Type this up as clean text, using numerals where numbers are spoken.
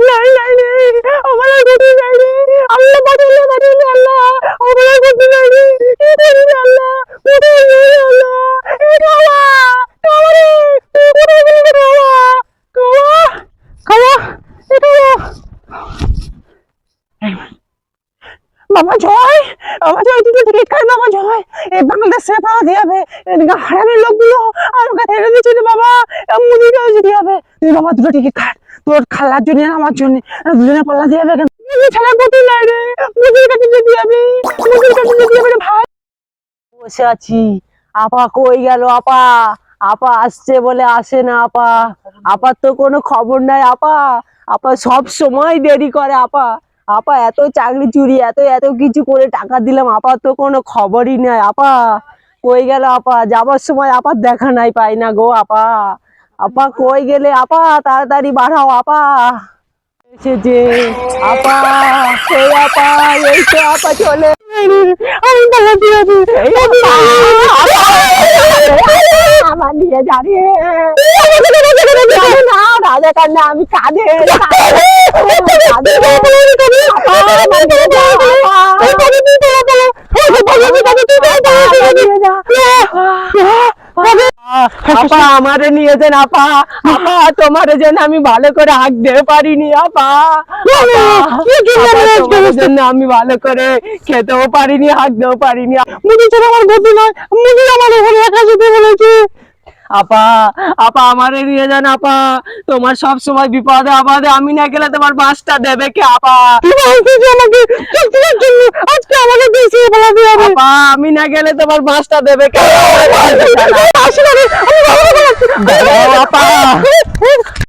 নাই নাই রে, আমার আর গতি নাই রে, আল্লাহ বাঁচালে বাঁচালে আল্লাহ, আমার আর গতি নাই রে, কি করি রে আল্লাহ, কোথায় গেলি রে আল্লাহ, এ বাবা, বাবা রে, তুই কোথায় গেলি রে বাবা, বাবা, এ বাবা, বাবা জয়, বাবা জয়, তুই তো টিকিট কাট বাবা জয়, এই বাংলাদেশে পাওয়া যাবে, এদিকে হারানোর লোকগুলো আমাকে ছেড়ে দিচ্ছে রে বাবা, মুদিকে যেতে হবে, তুই বাবা দুটো টিকিট কাট, তোর খালার জন্য আর আমার জন্য, দুজনে পাল্লা দিয়ে যাবে, ছাড়া গতি নাই রে, মুদির কাছে যেতে হবে, মুদির কাছে যেতে হবে রে ভাই। বসে আছি, আপা কই গেল আপা, আপা আসছে বলে আসে না আপা, আপার তো কোনো খবর নাই আপা, আপা সব সময় দেরি করে আপা, আপা এত চাকরি চুরি এত এত কিছু করে টাকা দিলাম, আপা তো কোনো খবরই নাই আপা, কই গেল আপা, যাবার সময় আপা দেখা নাই পাই না গো আপা, আপা কই গেলে আপা, তাড়াতাড়ি বাড়াও আপা, এসেছে আপা, এই আপা, এই তো আপা চলে, আমি পালাতে হবে, আমার নিয়ে যাবে না, রাজা কান্না আমি কাঁদে আপা, আমারে নিয়ে যান আপা, আপা তোমারে যেন আমি ভালো করে হাঁক দিতে পারিনি আপা, তোমার জন্য আমি ভালো করে খেতেও পারিনি, হাঁকতেও পারিনি, মুদি ছেড়ে আমার গতি নয়, মুদি আমার ওখানে একা যেতে বলেছে, আপা, আপা আমারে নিয়ে যান আপা, তোমার সব সময় বিপদে আপদে আমি না গেলে তোমার বাসটা দেবে কে আপা, আজকে আমাকে দেশে বলাতে হবে আপা, আমি না গেলে তোমার বাসটা দেবে কে আপা,